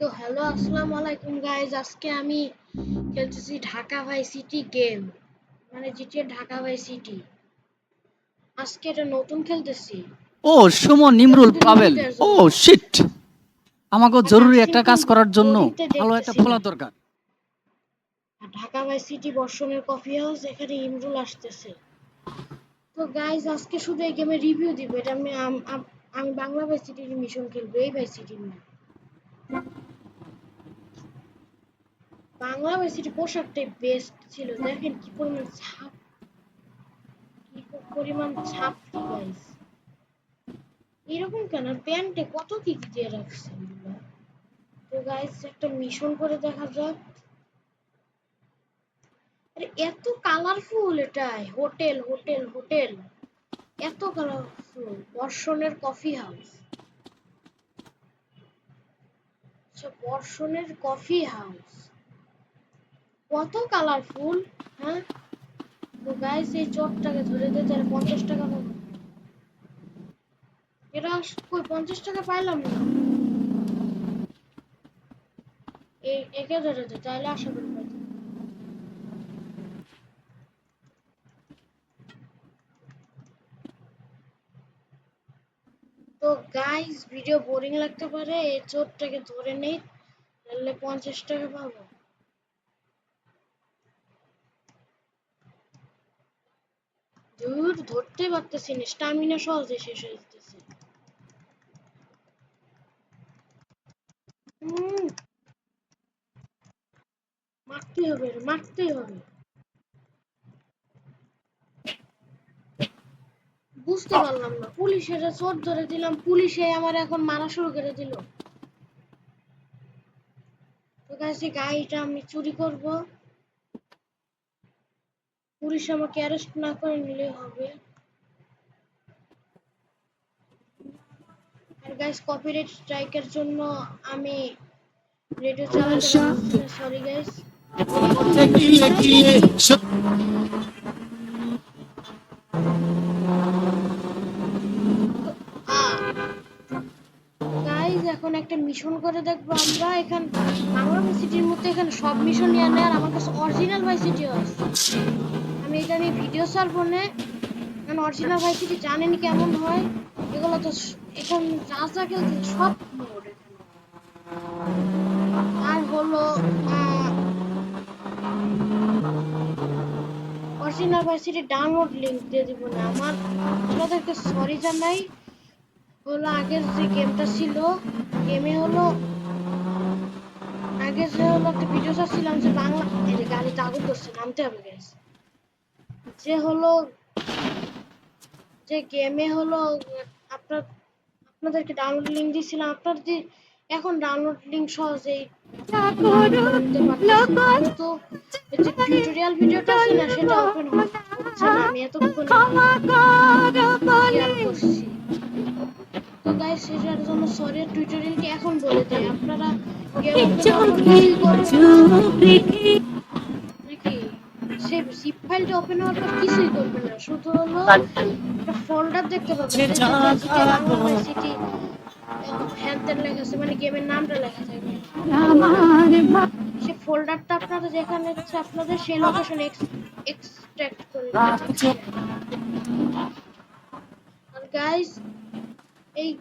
তো হ্যালো আসসালামু আলাইকুম গাইজ, আজকে আমি খেলতেছি ঢাকা ভাই সিটি গেম, মানে জিটিএ ঢাকা ভাই সিটি। আজকে এটা নতুন খেলতেছি। ও সুমন এটা নিমরুল শুধু পাবেল। নবীদের ও জন্য। শিট, আমাকে আর জরুরি কাসিম একটা কাজ করার জন্য গড়িতে ভালো একটা দেখতেছি না। ফোলা দরকার। আর ঢাকা ভাই সিটি বর্ষণের কফি হাউস, এখানে ইমরুল আসতেছে। তো গাইজ আজকে শুধু এই গেমের রিভিউ দিব। এটা আমি বাংলা ভাই সিটির মিশন খেলবো, এই ভাই সিটির না। বাংলা ভাই সিটি পোশাকটাই বেস্ট ছিল, দেখেন কি পরিমাণ ছাপড়ি গাইজ। এরকম কেন প্যান্টে কত কি কি দিয়ে রাখছে এগুলো। তো গাইস একটা মিশন করে দেখা যাক। আরে এত কালারফুল, এটাই হোটেল হোটেল হোটেল, এত কালারফুল। বর্ষণের কফি হাউস, আচ্ছা বর্ষণের কফি হাউস কত কালারফুল। হ্যাঁ, তো গাইস এই চোরটাকে ধরে দিতে তাহলে 50 টাকা পাবো। এটা কই 50 টাকা পাইলাম না। একে ধরে দে তাহলে আশা করি পাইতাম। তো গাইস ভিডিও বোরিং লাগতে পারে, এই চোরটাকে ধরে নেই, তাহলে 50 টাকা পাবো। দূর ধরতে পারতেছি না, স্টামিনা সহজে শেষ হয়ে যেতেছে। উম, মারতেই হবে মারতেই হবে। বুঝতে পারলাম না, পুলিশের চোর ধরে দিলাম, পুলিশে আমার এখন মারা শুরু করে দিল। তো গাইস গাড়িটা আমি চুরি করব, পুলিশ আমাকে অ্যারেস্ট না করে নিলেই হবে। আর গাইস কপিরাইট স্ট্রাইকের জন্য আমি রেডিও চালাতে পারতেছি না, সরি গাইস। গাইস এখন একটা মিশন করে দেখবো আমরা। এখানে বাংলা ভার্সিটির মধ্যে এখানে সব মিশন নিয়ে নেয়, আর আমার কাছে অরিজিনাল ভার্সিটিও আছে। আমি এটা নিয়ে ভিডিও ছাড়বো না, কারণ অরিজিনাল ভার্সিটি জানেনি কেমন হয়। এগুলো তো এখন যা যা খেলছে সব মোড এখানে। আর হলো অরিজিনাল ভার্সিটি ডাউনলোড লিংক দিয়ে দিব না। আপনাদেরকে সরি জানাই, হলো আগের যে গেমটা ছিল, গেমে হলো আগে যে হলো একটা ভিডিও ছাড়ছিলাম যে বাংলা, এই যে গাড়িতে আগুন ধরছে, নামতে হবে গাইস। যে হলো যে গেমে হলো আপনার আপনাদেরকে ডাউনলোড লিংক দিয়েছিলাম, আপনার যে এখন ডাউনলোড লিংক সহজেই করতে পারতেছেন, কিন্তু এই যে টিউটোরিয়াল ভিডিওটা আছে না, সেটা ওপেন হচ্ছে না। আমি এতক্ষণ ক্লিয়ার করছি। তো গাইস সেটার জন্য সরি। টিউটোরিয়ালটি এখন বলে দেয়, আপনারা গেম ওপেন হওয়ার পর কিছুই করবেন না নাকি, সেই জিপ ফাইলটা ওপেন হওয়ার পর কিছুই করবেন না, শুধু হলো একটা ফোল্ডার দেখতে পাবেন যেটাতে জিটিএ বাংলা ভাই সিটি হ্যান ত্যান লেখা আছে, মানে গেমের নামটা লেখা থাকবে। সেই ফোল্ডারটা আপনারা যেখানে হচ্ছে আপনাদের সেই লোকেশন এক্সট্রাক্ট করে নেবেন। আর গাইস এই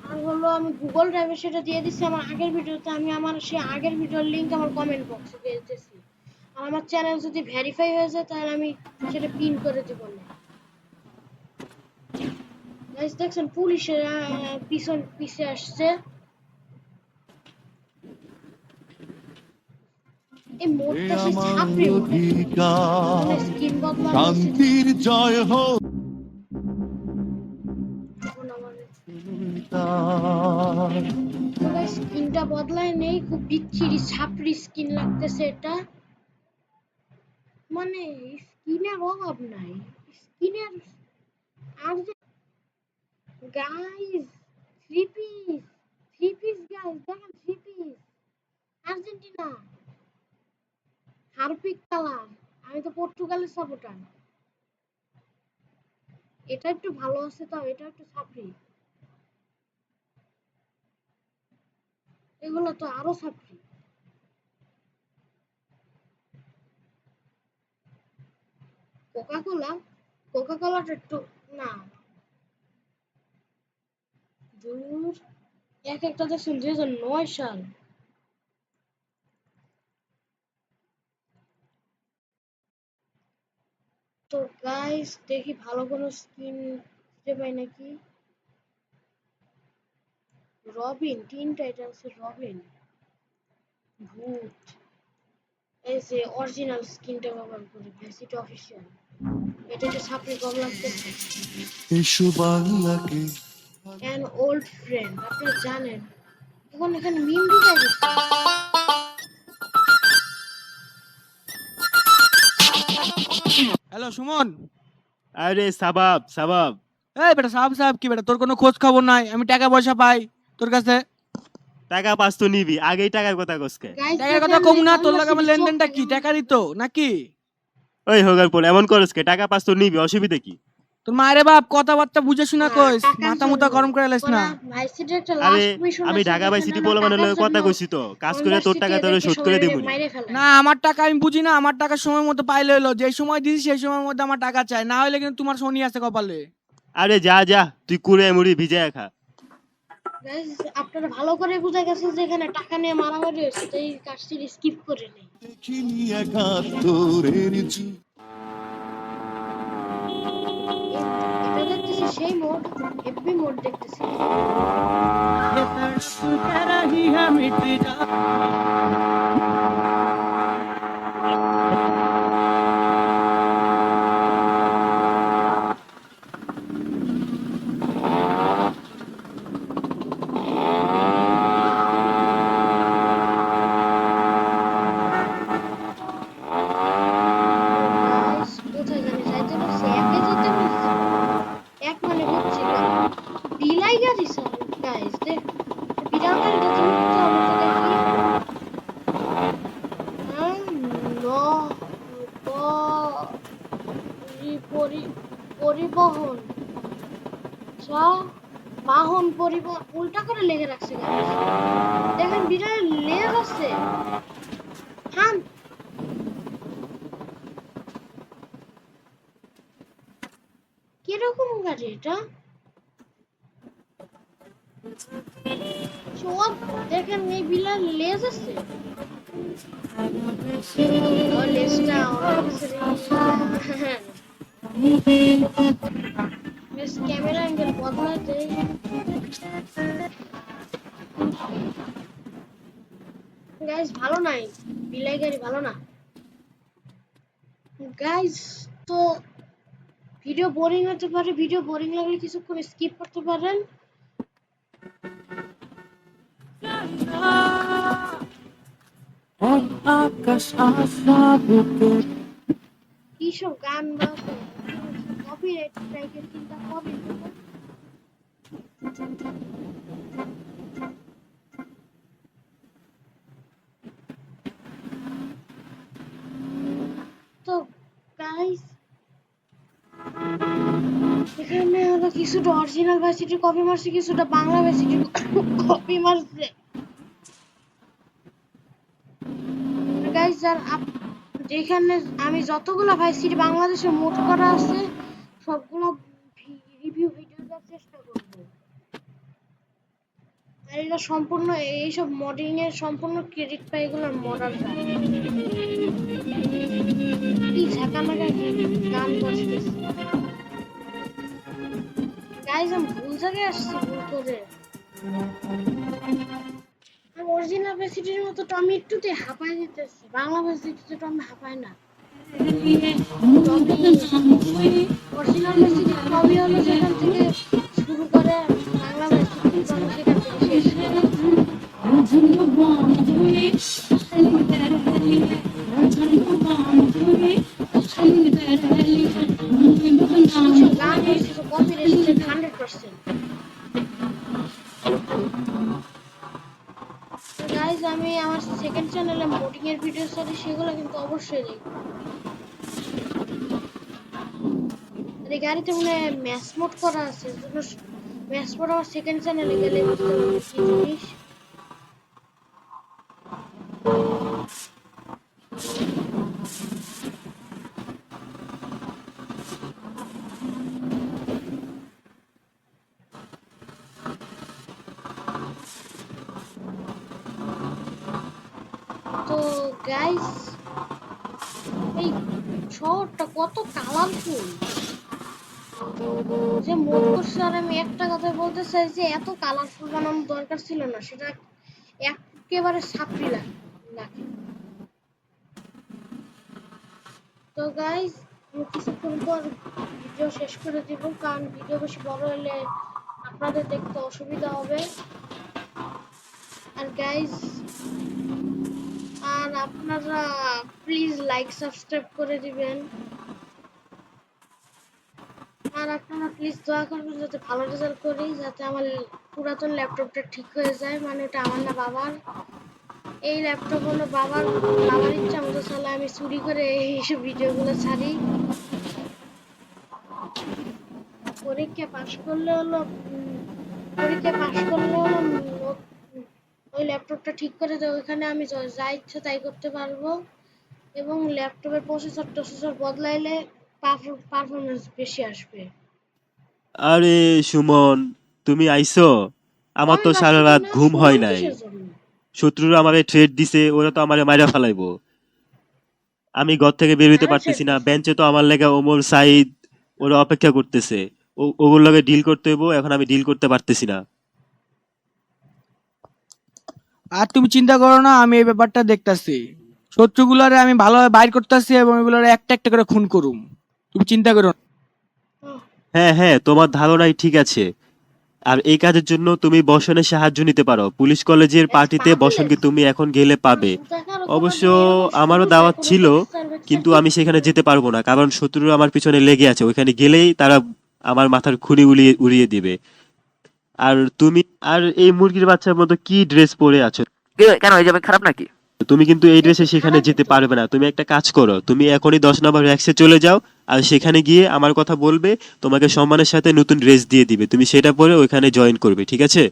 আর হলো আমি গুগল ড্রাইভে সেটা দিয়ে দিচ্ছি আমার আগের ভিডিওতে। আমি আমার সেই আগের ভিডিওর লিংক আমার কমেন্ট বক্সে দিয়ে দিতেছি। আর আমার চ্যানেল যদি ভেরিফাই হয়ে যায় তাহলে আমি সেটা পিন করে দিব না। গাইস দেখছেন পুলিশের পিছে আসছে। এই মোডটা সেই ছাপড়ি মোড, মানে স্কিন বদলানো শান্তির জয় হোক। স্কিনটা বদলায় নেই, খুব বিচ্ছিরি ছাপড়ি স্কিন লাগতেছে এটা। মানে স্কিনের অভাব নাই, স্কিনের। আর guys three piece, three piece guys দেখেন, three piece Argentina Harpic colour. আমি তো পর্তুগালের সাপোর্টার। এটা একটু ভালো আছে, তাও এটা একটু ছাপড়ি। এগুলো তো আরো সাপ্লি। কোকা কোলাটা একটু না দূর, এক একটা দেখছেন 2009 সাল। তো গাইস দেখি ভালো কোনো স্কিন খুঁজে পাই নাকি। রবিন, তিনটা এটা আছে রবিন, ভূত, এই যে অরিজিনাল স্কিনটা ব্যবহার করি ভ্যাসিটি অফিসিয়াল। এটা একটা সাপড়ি কম লাগতেছে। এসো বাংলাকে অ্যান ওল্ড ফ্রেন্ড, আপনারা জানেন এখন এখানে মিম ঢুকে গেছে। হ্যালো সুমন। আরে সাবাব সাবাব, এই বেটা সাহেব সাহেব কি বেটা, তোর কোনো খোঁজ খবর নাই? আমি টাকা পয়সা পাই তোর কাছে। টাকা পাস তো নিবি, আগেই টাকার কথা কসকে। গাইস টাকার কথা কম না, তোর লাগে আমার লেনদেনটা কি? টাকা দিত নাকি? ওই হোগার পর এমন করসকে, টাকা পাস তো নিবি, অসুবিধা কি? তোর মায়ের বাপ কথাবার্তা বুঝে শুনা কইস, মাথা মুথা গরম করে লাইস না। ভাইসিটির একটা আরে লাস্ট মিশন আমি ঢাকা বাই সিটি বলে মানে কথা কইছি তো, কাজ করে তোর টাকা তোর শোধ করে দেবো। না আমার টাকা আমি বুঝি না, আমার টাকা সময় মতো পাইলে হলো, যে সময় দিছি সেই সময়ের মধ্যে আমার টাকা চাই, না হলে কিন্তু তোমার শনি আছে কপালে। আরে যা যা, তুই কুড়ে মুড়ি ভিজে খা। গাইস আপনারা ভালো করে বুঝে গেছেন যে এখানে টাকা নিয়ে মারামারি হয়েছে, তো এই কাজটি স্কিপ করে নেই। দেখিনি একাত্তরের যুগ। এটা দেখতেছি সেই মোড, এফবি মোড দেখতেছি। গাইস কোথায় জানি যাইতে বলছে, একে যেতে বলছে, এক মানে বুঝছিল বিলাই গাড়ি স্যার। গাইস দেখ বিড়াল গাড়িটা তো উঠতে হবে, তো দেখি পরিবহন যা বাহন পরিবহন উল্টা করে লেগে রাখছে গাইস। দেখেন বিড়াল লেজ আছে। থাম, কিরকম গাড়ি এটা? সব দেখেন এই বিড়াল লেজ আছে। ও লেজটা আমার কাছে বেশ ক্যামেরা অ্যাঙ্গেল বদলাতে। গাইস ভালো নাই, বিলাই গাড়ি ভালো না গাইস। তো ভিডিও বোরিং হতে পারে, ভিডিও বোরিং লাগলে কিছুক্ষণ স্কিপ করতে পারেন। কি সব গান বাজে, কপিরাইট স্ট্রাইকের চিন্তা করেন না। তো গাইস এখানে হলো কিছুটা অরিজিনাল ভার্সিটির কপি মারছে, কিছুটা বাংলা ভার্সিটির কপি মারছে। গাইস যেখানে আমি যতগুলো ভার্সিটি বাংলাদেশে মোট করা আছে সবগুলো রিভিউ ভিডিও দেওয়ার চেষ্টা করব। আর এগুলো সম্পূর্ণ এইসব মডিং এর সম্পূর্ণ ক্রেডিট পাই এগুলোর মডাররা। কি ঝাঁকানাকা গান বাজতেছে। গাইস আমি ভুল জায়গায় আসছি ভুল করে। অরিজিনাল ভার্সিটির মতো তো আমি একটুতে হাঁপাই দিতেছি, বাংলা ভার্সিটিতে তো আমি হাঁপাই না। অরিজিনাল ভার্সিটি কবি হলো যেখান থেকে শুরু করে, বাংলা ভার্সিটি সেখান থেকে শেষ। গান হচ্ছে কপি রেস্ট্রিক্ট 100%। গাইজ আমি আমার সেকেন্ড চ্যানেলে মোডিং এর ভিডিও সারি, সেগুলো কিন্তু অবশ্যই দেখবো। এই গাড়িতে মনে হয় ম্যাচ মোড করা আছে, ম্যাচ মোড আমার সেকেন্ড চ্যানেলে গেলে বুঝতে পারবো কি জিনিস। গাইস, এই শহরটা কত কালারফুল যে মোট করছে। আর আমি একটা কথা বলতে চাই যে এত কালারফুল বানানোর দরকার ছিল না, সেটা একেবারে ছাপড়ি লাগে। তো গাইস, আমি কিছুক্ষণ পর ভিডিও শেষ করে দিব, কারণ ভিডিও বেশি বড় হলে আপনাদের দেখতে অসুবিধা হবে। আর গাইস, আর আপনারা প্লিজ লাইক সাবস্ক্রাইব করে দিবেন। আর আপনারা প্লিজ দয়া করবেন যাতে ভালো রেজাল্ট করি, যাতে আমার পুরাতন ল্যাপটপটা ঠিক হয়ে যায়। মানে এটা আমার না, বাবার। এই ল্যাপটপ হলো বাবার ইচ্ছা মতো চালা, আমি চুরি করে এইসব ভিডিওগুলো ছাড়ি। পরীক্ষা পাশ করলে হলো ওই ল্যাপটপটা ঠিক করে দেয়, ওইখানে আমি যা ইচ্ছা তাই করতে পারবো। এবং ল্যাপটপের প্রসেসর বদলাইলে পারফরমেন্স বেশি আসবে। আরে সুমন, তুমি আইছো? আমার তো অনেক সারা আসছে রাত কিনা, ঘুম হয় সুমন নাই। কিসের জন্য? শত্রুরা আমারে থ্রেট দিছে, ওরা তো আমারে মাইরা ফেলাইবো। আমি ঘর থেকে বের হইতে কারে থ্রেট পারতেছি না। দিছে? বেঞ্চে তো আমার লেগে ওমর, সাইদ ওরা অপেক্ষা করতেছে। ওগুলোর লগে ডিল করতে হইব, এখন আমি ডিল করতে পারতেছি না। আর তুমি চিন্তা করো না, আমি এই ব্যাপারটা দেখতাছি। শত্রুগুলারে আমি ভালোভাবে বাইর করতেছি এবং এগুলোরে একটা একটা করে খুন করুম। তুমি চিন্তা করো না। আহ, হ্যাঁ হ্যাঁ, তোমার ধারণাই ঠিক আছে। আর এই কাজের জন্য তুমি বসনের সাহায্য নিতে পারো। পুলিশ কলেজের পার্টিতে পাগলের বসনকে তুমি এখন গেলে পাবে। দেখার অবশ্য কোনো এরকম আমারও সাহস দাওয়াত এখনো ছিল, প্রফেসর বেচারা কিন্তু কি আমি সেখানে করছে? যেতে পারবো না, কারণ শত্রুরা আমার পিছনে লেগে আছে। ওইখানে গেলেই তারা আমার মাথার খুলি উড়িয়ে উড়িয়ে দিবে। আর তুমি, আর এই মুরগির বাচ্চার মতো কি ড্রেস পরে আছো? কেন এই যাবে খারাপ নাকি? তুমি কিন্তু এই ড্রেসে সেখানে খারাপই যেতে তো। পারবে না। তুমি একটা কাজ করো, তুমি এখনই 10 নম্বর র্যাক্সে চলে যাও। আর সেখানে গিয়ে আমার কথা বলবে, তোমাকে সম্মানের সাথে নতুন ড্রেস দিয়ে দিবে, তুমি সেটা পরে ওইখানে জয়েন করবে, ঠিক আছে?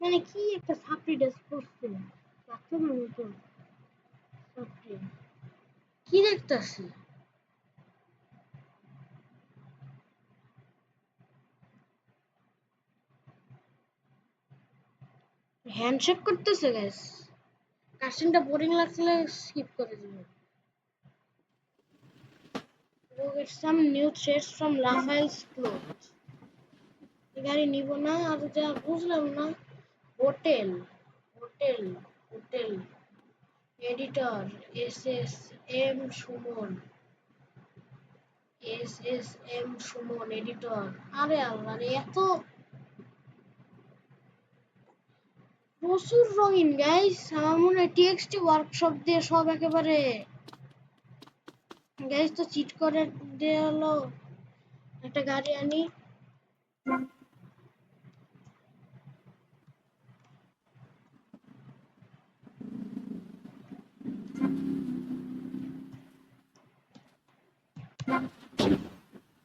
মানে কি একটা সাপ্রি ড্রেস পরছে, বাচ্চাদের মতো সাপ্রি। কি দেখতাছি? হ্যান্ডশেক করতেছে গাইস। কাস্টিংটা বোরিং লাগলে স্কিপ করে দিবেন। Go get some new threads from Raphael's clothes. এই গাড়ি নিব না। আর যা বুঝলাম না, hotel hotel hotel editor S S M Suman editor. আরে আল্লাহ রে, এত প্রচুর রঙিন গাইস। আমার মনে হয় টিএক্সটি ওয়ার্কশপ দিয়ে সব একেবারে গাইস তো চিট করে দিয়ে হলো একটা গাড়ি আনি।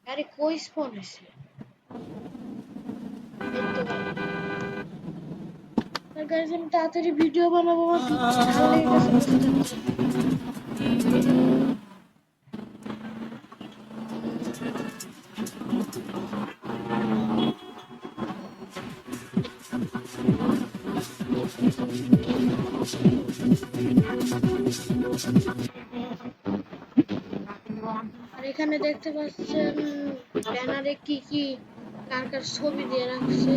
গাড়ি কই স্পন হয়েছে? গাইস, আমি তাড়াতাড়ি ভিডিও বানাবো, আমার ঝাল লেগে গেছে বসে থাকতে। আর এখানে দেখতে পাচ্ছেন ব্যানারে কি কি কার কার ছবি দিয়ে রাখছে।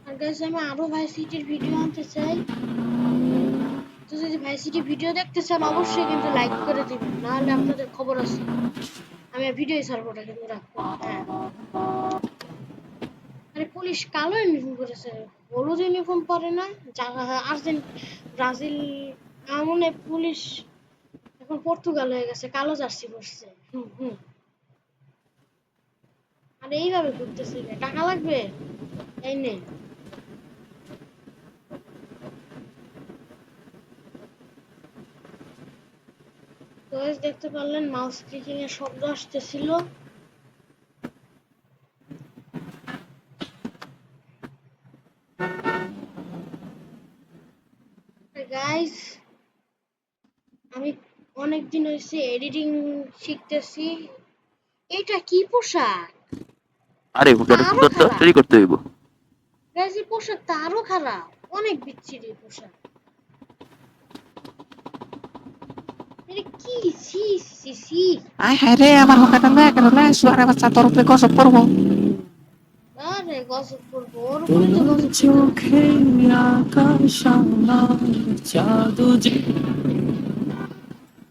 আর গাইস, আমি আরো ভাইসিটির ভিডিও আনতে চাই। তো যদি ভাইসিটি ভিডিও দেখতে চান অবশ্যই কিন্তু লাইক করে দিবেন, নাহলে আপনাদের খবর আছে। আমি ভিডিও ছাড়বো না কিন্তু রাখবো। হ্যাঁ, আরে পুলিশ কালো ইউনিফর্ম পরেছে, হলুদ ইউনিফর্ম পরে না। ব্রাজিল, আমার মনে হয় পুলিশ এখন পর্তুগাল হয়ে গেছে, কালো জার্সি পরছে। হুম হুম। আরে এইভাবে ঘুরতেছে, টাকা লাগবে? এই নে। তো দেখতে পারলেন মাউস ক্লিকিং এর শব্দ আসতেছিল। গাইস, আমি অনেকদিন হয়েছে এডিটিং শিখতেছি। এটা কি পোশাক? আরে ওটা আরো সুন্দর তো খারাপ। চুরি করতে হইব। গাইস এই পোশাকটা আরো খারাপ, অনেক বিচ্ছিরি পোশাক। এটা কি? সি সি সি। আয় হায় রে আমার হোকাটা লয়ে গেল না শুয়ারে বাচ্চা তোর উপরে গসব পড়বো আরে গসব করবো, ওর উপরে তো গসব করবো। চোখে আকাশ আমার জাদু যে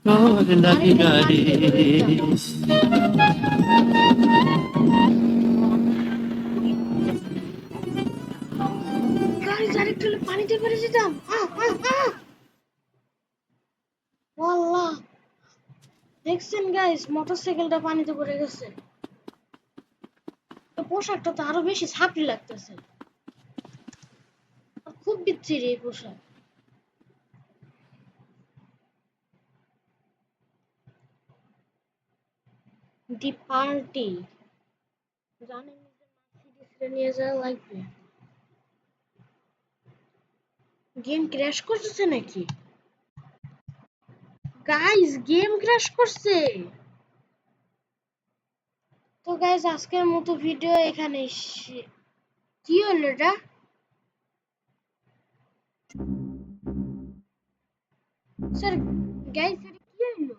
তোর লাগে রে গাইস আরেকটু হলে পানিতে পড়ে যেতাম। আল্লাহ, দেখছেন গাইস মোটরসাইকেলটা পানিতে পড়ে গেছে। তো পোশাকটা তো আরো বেশি ছাপড়ি লাগতেছে, আর খুব বিচ্ছিরি এই পোশাক। দি পার্টি, জানেন যে মার্সিডিজটা নিয়ে যাওয়া লাগবে। গেম ক্র্যাশ করতেছে নাকি? গাইস গেম ক্র্যাশ করছে। তো গাইস আজকের মতো ভিডিও এখানে কি হলো এটা? স্যার গাইস এটা কি হলো?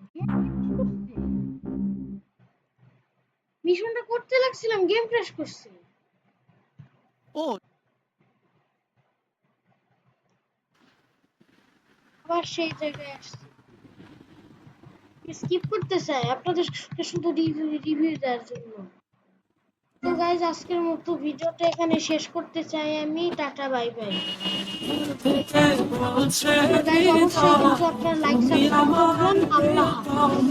মিশনটা করতে লাগছিলাম, গেম ক্র্যাশ করছে। ও আবার সেই জায়গায় আসছি। স্কিপ করতে চাই আপনাদের শুধু রিভিউ দেওয়ার জন্য। তো গাইজ আজকের মতো ভিডিওটা এখানে শেষ করতে চাই আমি। Tata bye bye. গাইজ অবশ্যই কিন্তু আপনারা লাইক সাবস্ক্রাইব করবেন। আল্লাহ হাফেজ।